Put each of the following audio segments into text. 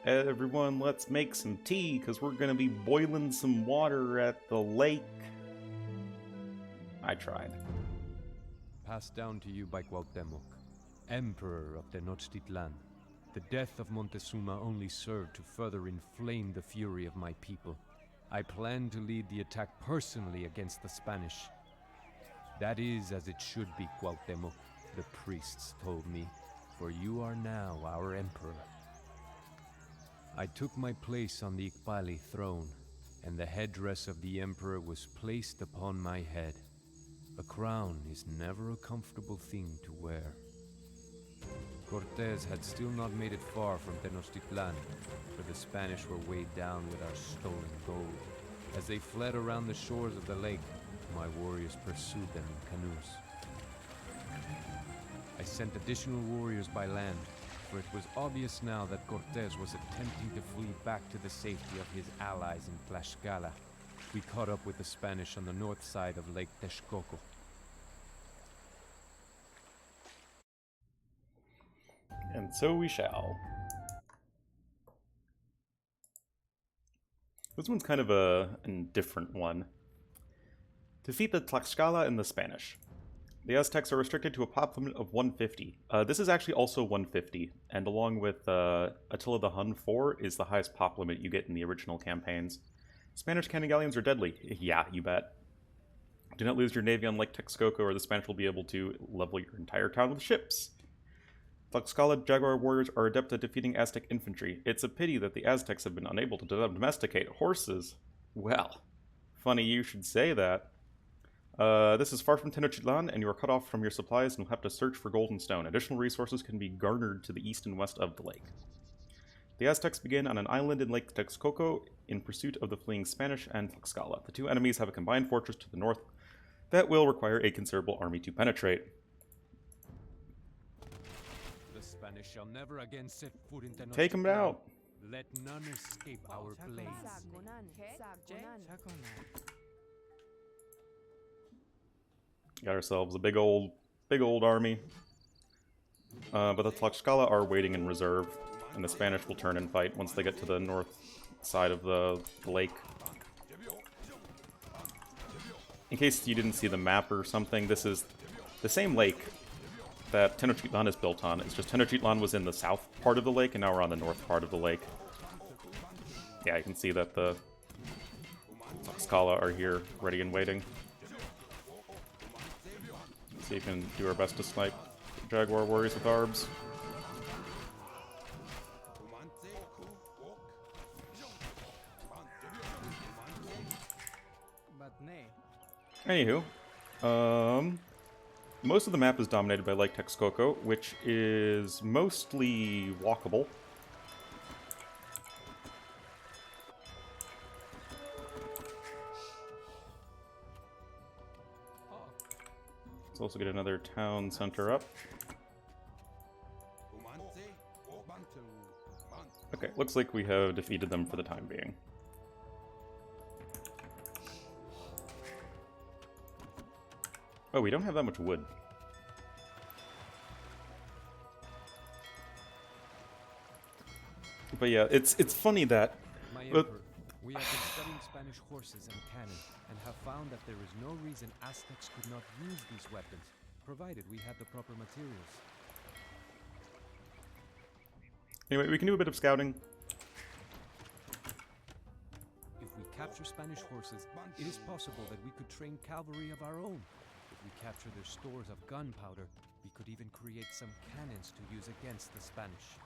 Everyone, let's make some tea, because we're going to be boiling some water at the lake. I tried. Passed down to you by Cuauhtémoc, Emperor of Tenochtitlan. The death of Montezuma only served to further inflame the fury of my people. I plan to lead the attack personally against the Spanish. That is as it should be, Cuauhtémoc, the priests told me, for you are now our emperor. I took my place on the Iqbali throne, and the headdress of the emperor was placed upon my head. A crown is never a comfortable thing to wear. Cortés had still not made it far from Tenochtitlan, for the Spanish were weighed down with our stolen gold. As they fled around the shores of the lake, my warriors pursued them in canoes. I sent additional warriors by land, for it was obvious now that Cortés was attempting to flee back to the safety of his allies in Tlaxcala. We caught up with the Spanish on the north side of Lake Texcoco. And so we shall. This one's kind of a different one. Defeat the Tlaxcala and the Spanish. The Aztecs are restricted to a pop limit of 150. This is actually also 150, and along with Attila the Hun 4 is the highest pop limit you get in the original campaigns. Spanish cannon galleons are deadly. Yeah, you bet. Do not lose your navy on Lake Texcoco, or the Spanish will be able to level your entire town with ships. Tlaxcala Jaguar warriors are adept at defeating Aztec infantry. It's a pity that the Aztecs have been unable to domesticate horses. Well, funny you should say that. This is far from Tenochtitlan, and you are cut off from your supplies and will have to search for gold and stone. Additional resources can be garnered to the east and west of the lake. The Aztecs begin on an island in Lake Texcoco in pursuit of the fleeing Spanish and Tlaxcala. The two enemies have a combined fortress to the north that will require a considerable army to penetrate. The Spanish shall never again set foot in Tenochtitlan. Take them out! Let none escape our blades. Got ourselves a big old army. But the Tlaxcala are waiting in reserve, and the Spanish will turn and fight once they get to the north side of the lake. In case you didn't see the map or something, this is the same lake that Tenochtitlan is built on. It's just Tenochtitlan was in the south part of the lake, and now we're on the north part of the lake. Yeah, you can see that the Tlaxcala are here, ready and waiting. See if we can do our best to snipe Jaguar warriors with arbs. Anywho, most of the map is dominated by Lake Texcoco, which is mostly walkable. Let's also get another town center up. Okay, looks like we have defeated them for the time being. Oh, we don't have that much wood. But yeah, it's funny that... My Emperor, we have been studying Spanish horses and cannon, and have found that there is no reason Aztecs could not use these weapons, provided we had the proper materials. Anyway, we can do a bit of scouting. If we capture Spanish horses, it is possible that we could train cavalry of our own. If we capture their stores of gunpowder, we could even create some cannons to use against the Spanish.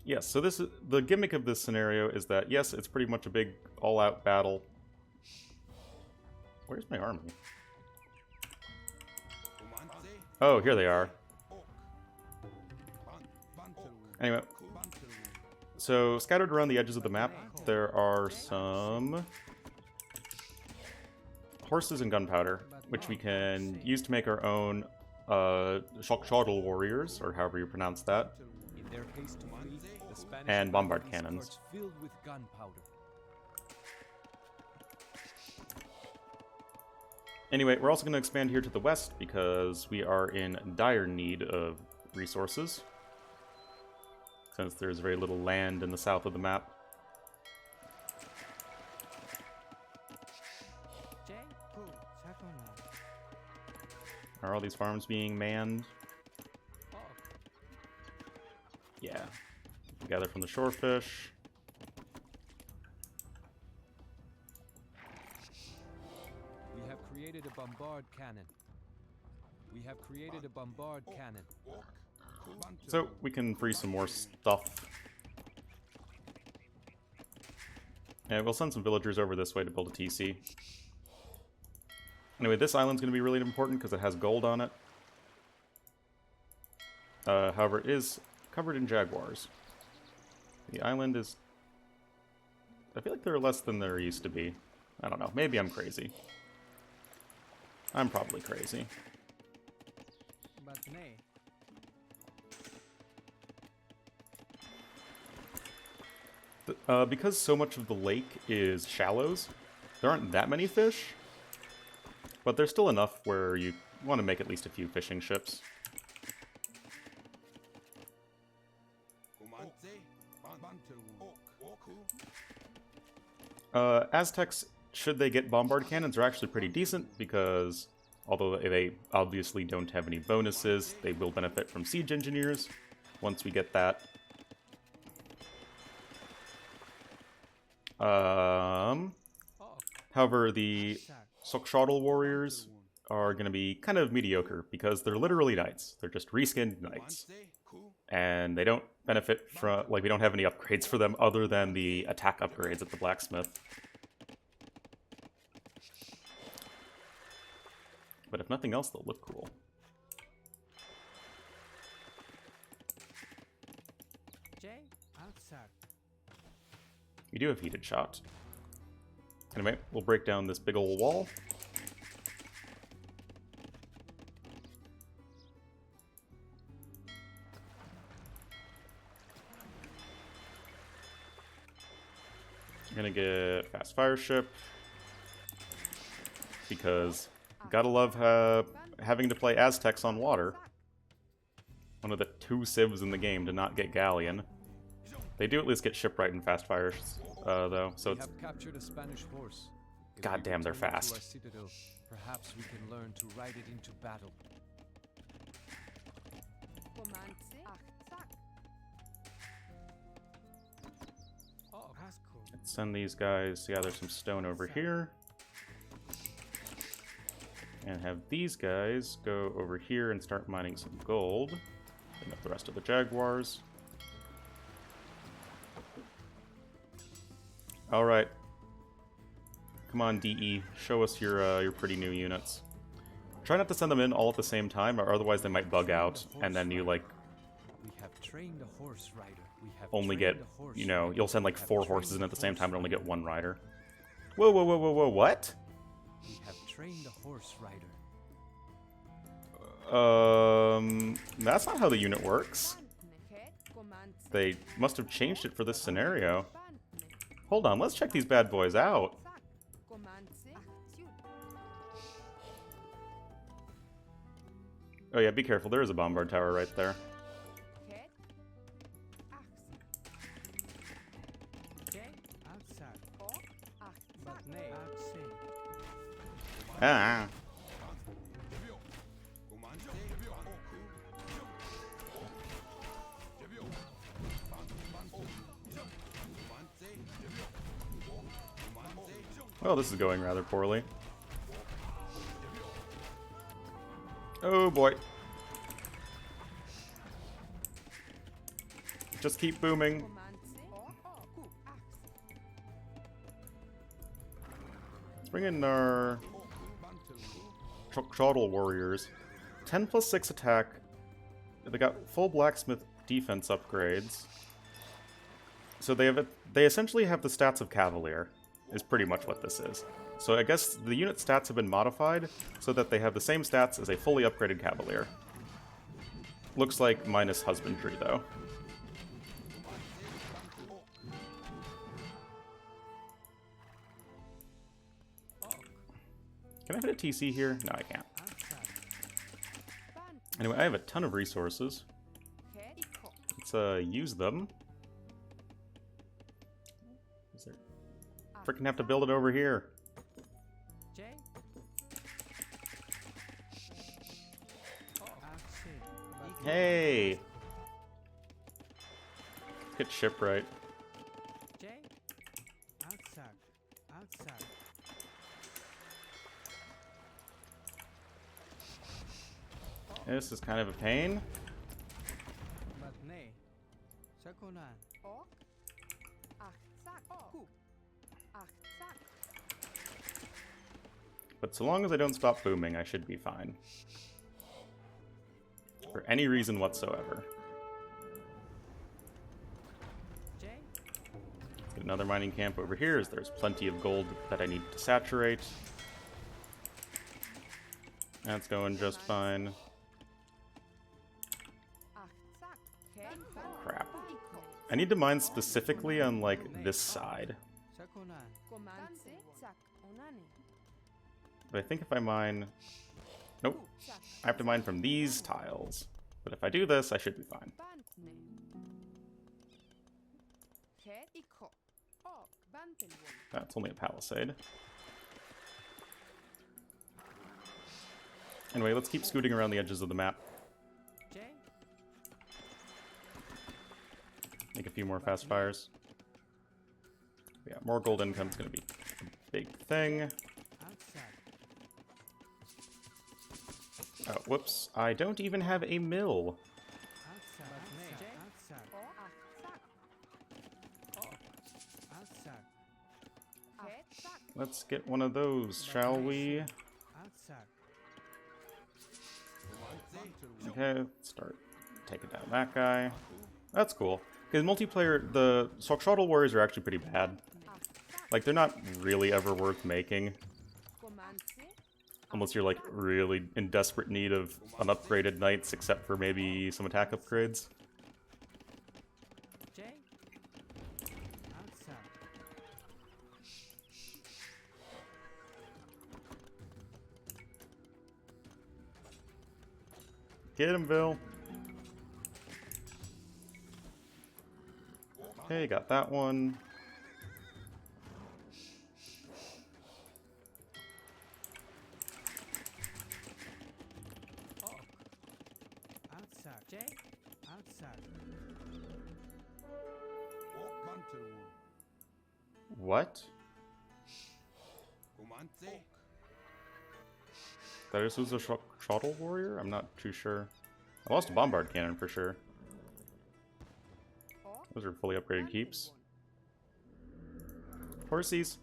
Yes, so this is, the gimmick of this scenario is that, yes, it's pretty much a big all-out battle. Where's my army? Oh, here they are. Anyway, so scattered around the edges of the map, there are some horses and gunpowder, which we can use to make our own Shockshotl warriors, or however you pronounce that, and bombard cannons. Filled with gunpowder. Anyway, we're also going to expand here to the west because we are in dire need of resources. since there's very little land in the south of the map. Are all these farms being manned? Yeah. Gather from the shorefish. We have created a bombard cannon. We have created a bombard cannon. So we can free some more stuff. And we'll send some villagers over this way to build a TC. Anyway, this island's going to be really important because it has gold on it. However, it is covered in jaguars. The island is... I feel like there are less than there used to be. I don't know. Maybe I'm crazy. I'm probably crazy. Because so much of the lake is shallows, there aren't that many fish. But there's still enough where you want to make at least a few fishing ships. Aztecs, should they get bombard cannons, are actually pretty decent because, although they obviously don't have any bonuses, they will benefit from siege engineers once we get that. However, the Sokshodl warriors are going to be kind of mediocre because they're literally knights. They're just reskinned knights. And they don't benefit from, like, we don't have any upgrades for them other than the attack upgrades at the blacksmith. But if nothing else, they'll look cool. We do have heated shot. Anyway, we'll break down this big ol' wall. I'm gonna get fast fire ship because gotta love having to play Aztecs on water. One of the 2 civs in the game to not get galleon. They do at least get shipwright and fast fire, though. So it's captured a Spanish horse. God damn, they're fast. Citadel, perhaps we can learn to ride it into battle. Let's send these guys to gather some stone over here. And have these guys go over here and start mining some gold. Bring up the rest of the jaguars. Alright. Come on, DE. Show us your pretty new units. Try not to send them in all at the same time, or otherwise they might bug out, and then you, like, We have trained a horse rider. We have only get, trained a horse you know, rider. you'll send like We have 4 trained horses in a at the same horse time and only get rider. 1 rider. Whoa, whoa, whoa, whoa, whoa, what? We have trained a horse rider. That's not how the unit works. They must have changed it for this scenario. Hold on, let's check these bad boys out. Oh yeah, be careful, there is a bombard tower right there. Ah. Well, this is going rather poorly. Oh boy. Just keep booming. Let's bring in our Tlaxcala warriors. 10+6 attack. They got full blacksmith defense upgrades. So they essentially have the stats of cavalier, is pretty much what this is. So I guess the unit stats have been modified so that they have the same stats as a fully upgraded cavalier. Looks like minus husbandry, though. Can I fit a TC here? No, I can't. Anyway, I have a ton of resources. Let's Let's use them. Freaking have to build it over here. Hey! Get shipwright. This is kind of a pain. But so long as I don't stop booming, I should be fine. For any reason whatsoever. Let's get another mining camp over here, as there's plenty of gold that I need to saturate. That's going just fine. Crap. I need to mine specifically on, like, this side. But I think if I mine... Nope. I have to mine from these tiles. But if I do this, I should be fine. That's only a palisade. Anyway, let's keep scooting around the edges of the map. Make a few more fast fires. Yeah, more gold income is going to be a big thing. Oh, whoops. I don't even have a mill. Let's get one of those, shall we? Okay, let's start taking down that guy. That's cool. Because multiplayer, the Shuttle Warriors are actually pretty bad. Like, they're not really ever worth making. Unless you're, like, really in desperate need of an upgraded knights, except for maybe some attack upgrades. Get him, Bill. Okay, got that one. What? That just was a shuttle warrior? I'm not too sure. I lost a bombard cannon for sure. Those are fully upgraded keeps. Horsies.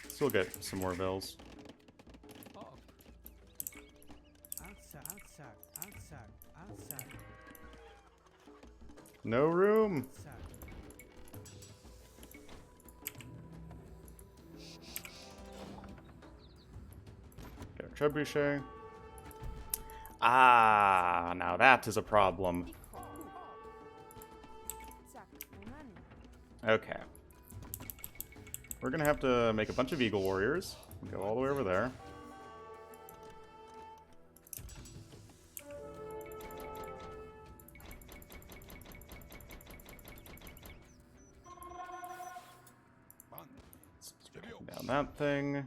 Still get some more bells. No room. Get a trebuchet. Ah, now that is a problem. Okay. We're gonna have to make a bunch of eagle warriors. Go all the way over there. Down that thing.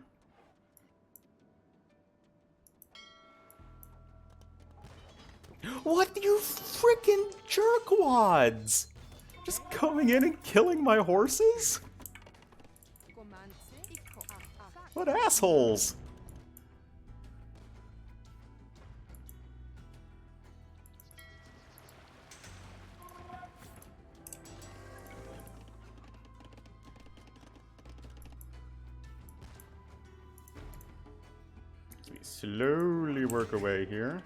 What, you freaking jerkwads! Just coming in and killing my horses? What assholes! So we slowly work away here.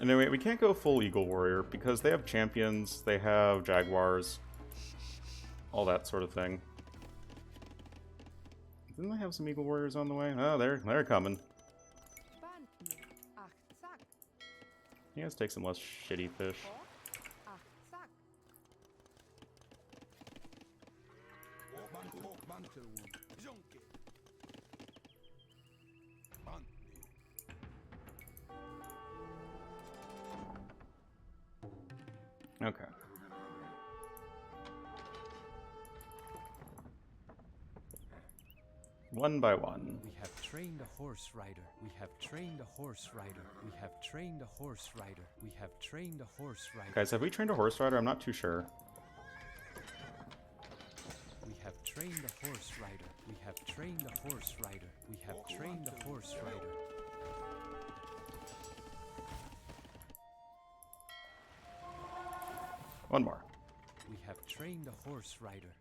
Anyway, we can't go full Eagle Warrior because they have champions, they have jaguars, all that sort of thing. Didn't I have some eagle warriors on the way? Oh, they're coming. You guys take some less shitty fish. Okay. One by one. We have trained a horse rider. We have trained a horse rider. We have trained a horse rider. We have trained a horse rider. Guys, have we trained a horse rider? I'm not too sure. We have trained a horse rider. We have trained a horse rider. We have trained a horse rider. One more. We have trained a horse rider.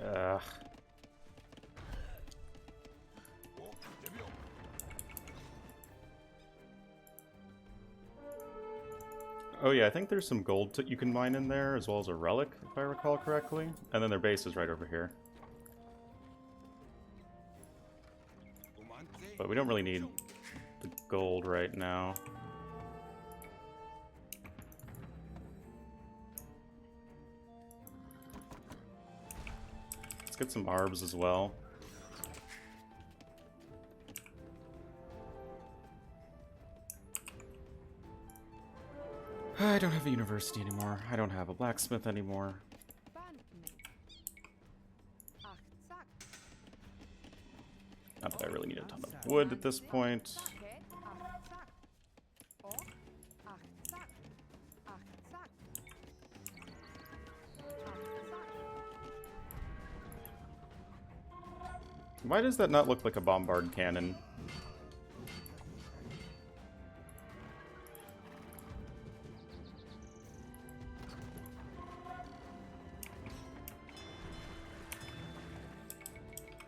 Ugh. Oh yeah, I think there's some gold that you can mine in there, as well as a relic, if I recall correctly. And then their base is right over here. But we don't really need the gold right now. Let's get some arbs as well. I don't have a university anymore. I don't have a blacksmith anymore. Not that I really need a ton of wood at this point. Why does that not look like a bombard cannon?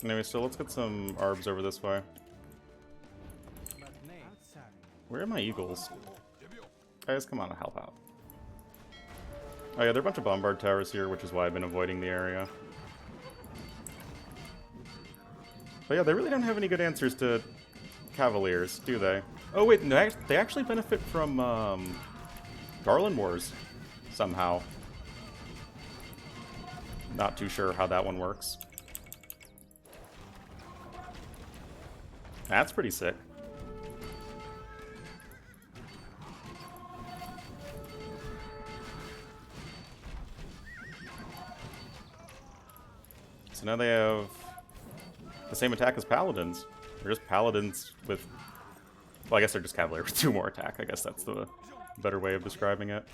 Anyway, so let's get some arbs over this way. Where are my eagles? Guys, come on, help out. Oh yeah, there are a bunch of bombard towers here, which is why I've been avoiding the area. But yeah, they really don't have any good answers to Cavaliers, do they? Oh wait, no, they actually benefit from Garland Wars, somehow. Not too sure how that one works. That's pretty sick. So now they have the same attack as Paladins. They're just Paladins with... Well, I guess they're just Cavalier with 2 more attack. I guess that's the better way of describing it.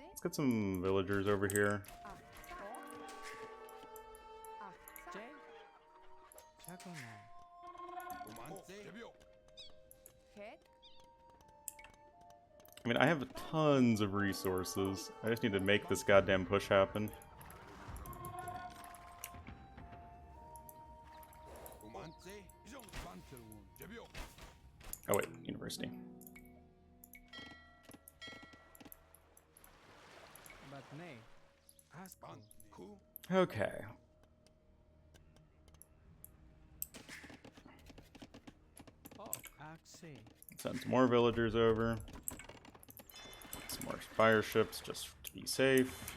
Let's get some villagers over here. I mean, I have tons of resources. I just need to make this goddamn push happen. Oh wait, university. Okay. Send some more villagers over. Some more fire ships just to be safe.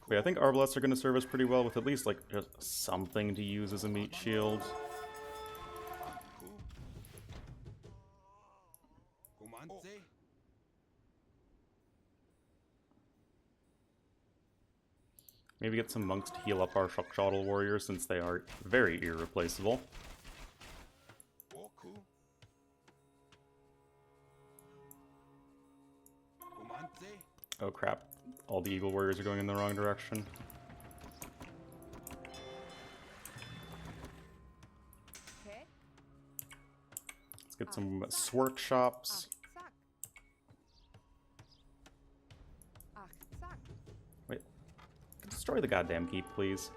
Wait, I think arbalests are going to serve us pretty well with at least like just something to use as a meat shield. Maybe get some monks to heal up our Shottle warriors since they are very irreplaceable. Oh crap, all the eagle warriors are going in the wrong direction. get some workshops. Wait. Destroy the goddamn keep, please.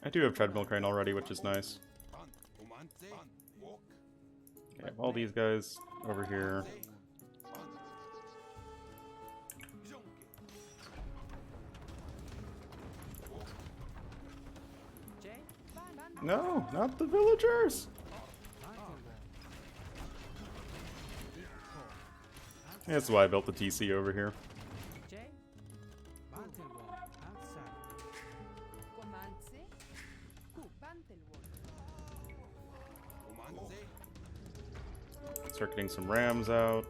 I do have treadmill crane already, which is nice. Okay, all these guys over here. No, not the villagers! That's why I built the TC over here. Start getting some rams out.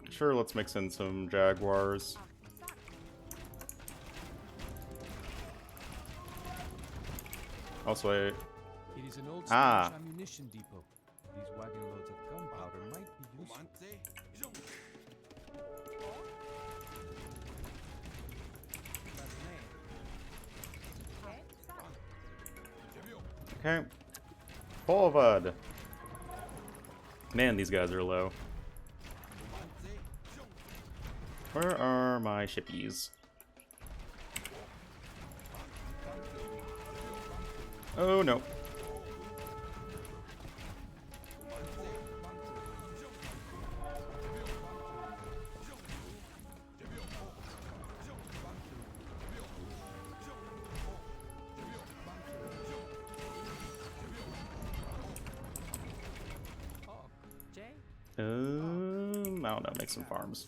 Sure, let's mix in some jaguars. Also, It is an old Spanish ammunition depot. These wagon loads of gunpowder might be useful. Okay. Forward! Man, these guys are low. Where are my shippies? Oh no. I don't know, make some farms.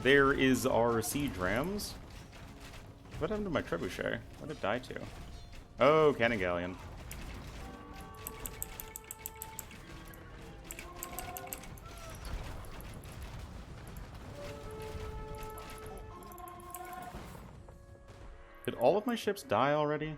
There is our siege rams. What happened to my trebuchet? What did it die to? Oh, cannon galleon. Did all of my ships die already?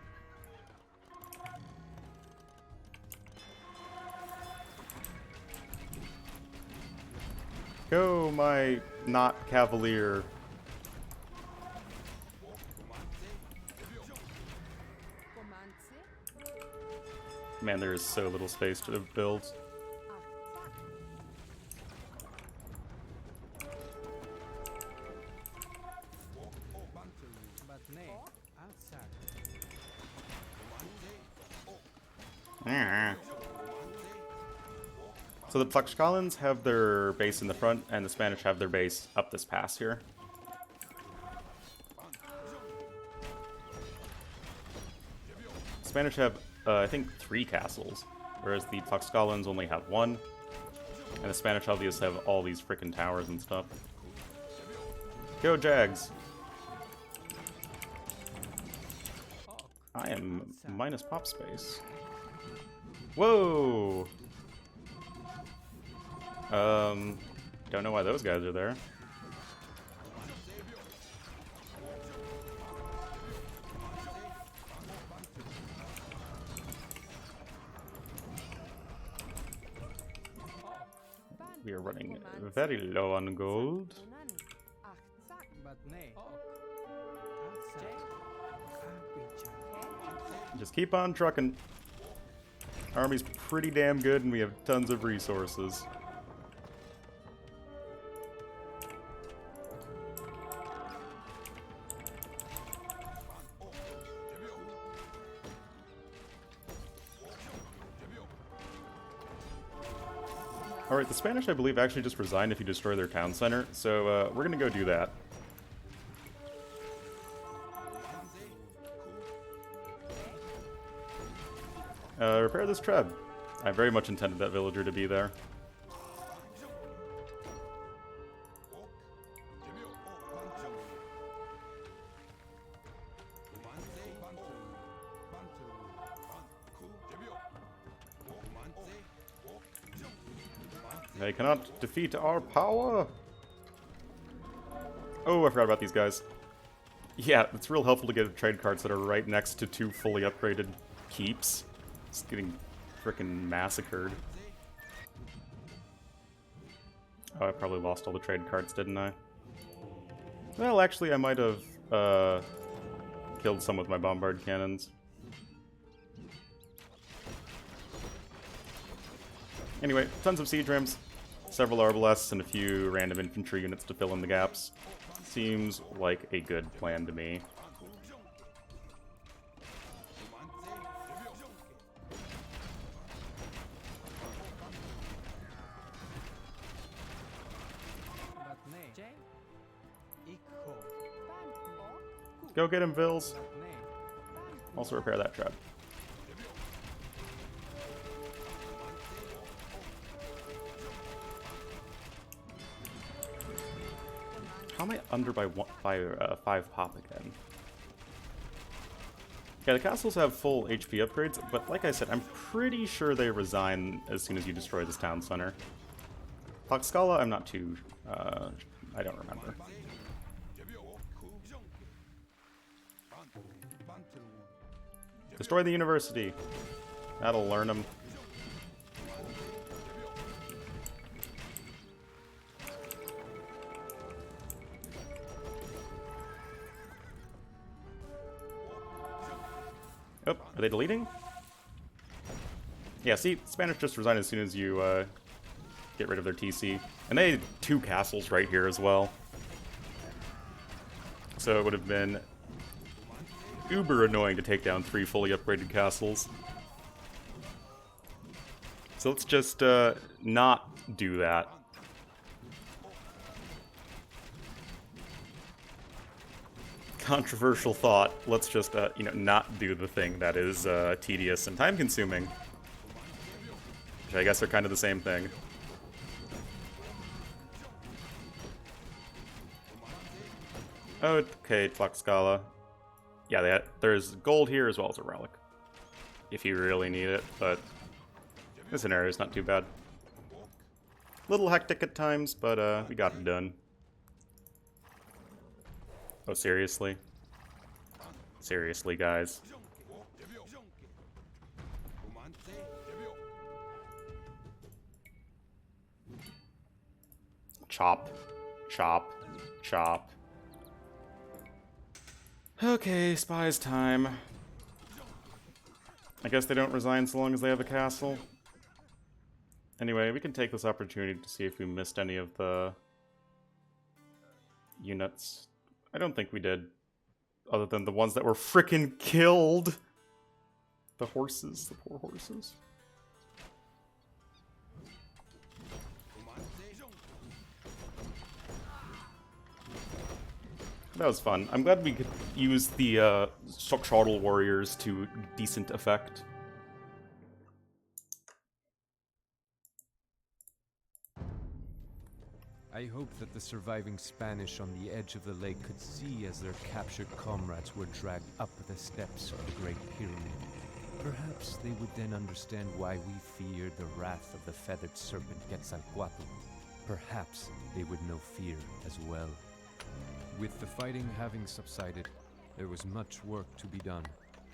Go, my not cavalier. Man, there is so little space to build. So the Tlaxcalans have their base in the front, and the Spanish have their base up this pass here. The Spanish have, I think, 3 castles, whereas the Tlaxcalans only have 1. And the Spanish obviously have all these frickin' towers and stuff. Go, Jags! I am minus pop space. Whoa! Don't know why those guys are there. We are running very low on gold. Just keep on trucking. Army's pretty damn good and we have tons of resources. Alright, the Spanish, I believe, actually just resign if you destroy their town center, so we're gonna go do that. Repair this treb. I very much intended that villager to be there. They cannot defeat our power! Oh, I forgot about these guys. Yeah, it's real helpful to get trade cards that are right next to two fully upgraded keeps. It's getting frickin' massacred. Oh, I probably lost all the trade cards, didn't I? Well, actually, I might have killed some with my bombard cannons. Anyway, tons of siege rams, several arbalests, and a few random infantry units to fill in the gaps. Seems like a good plan to me. Go get him, Vils. Also repair that trap. How am I under by 5 pop again? Yeah, the castles have full HP upgrades, but like I said, I'm pretty sure they resign as soon as you destroy this town center. Tlaxcala, I'm not too... I don't remember. Destroy the university. That'll learn them. Oh, are they deleting? Yeah, see, Spanish just resign as soon as you get rid of their TC. And they had 2 castles right here as well. So it would have been uber annoying to take down 3 fully upgraded castles. So let's just not do that. Controversial thought. Let's just, you know, not do the thing that is tedious and time-consuming. Which I guess are kind of the same thing. Okay, Tlaxcala. Yeah, there's gold here as well as a relic. If you really need it, but this scenario is not too bad. Little hectic at times, but we got it done. Oh, seriously? Seriously, guys. Chop. Chop. Chop. Okay, spies time. I guess they don't resign so long as they have a castle. Anyway, we can take this opportunity to see if we missed any of the units. I don't think we did. Other than the ones that were frickin' killed. The horses, the poor horses. That was fun. I'm glad we could use the structural warriors to decent effect. I hope that the surviving Spanish on the edge of the lake could see as their captured comrades were dragged up the steps of the Great Pyramid. Perhaps they would then understand why we feared the wrath of the feathered serpent Quetzalcoatl. Perhaps they would know fear as well. With the fighting having subsided, there was much work to be done.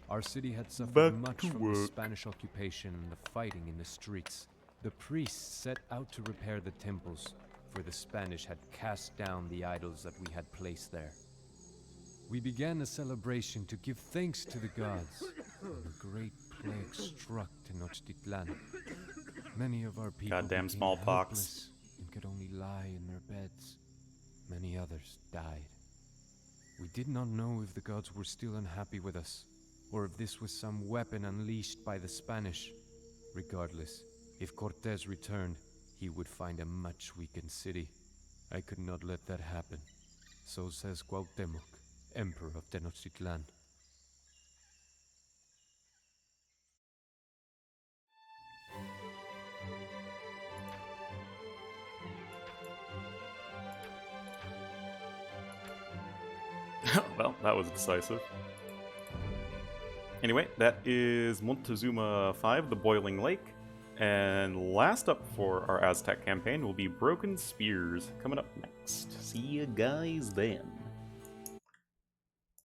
Our city had suffered much from the Spanish occupation and the fighting in the streets. The priests set out to repair the temples, for the Spanish had cast down the idols that we had placed there. We began a celebration to give thanks to the gods, and the great plague struck Tenochtitlan. Many of our people Goddamn became smallpox. helpless and could only lie in their beds. Many others died. We did not know if the gods were still unhappy with us, or if this was some weapon unleashed by the Spanish. Regardless, if Cortés returned, he would find a much weakened city. I could not let that happen. So says Cuauhtémoc, Emperor of Tenochtitlan. Well, that was decisive. Anyway, that is Montezuma 5, the Boiling Lake. And last up for our Aztec campaign will be Broken Spears, coming up next. See you guys then.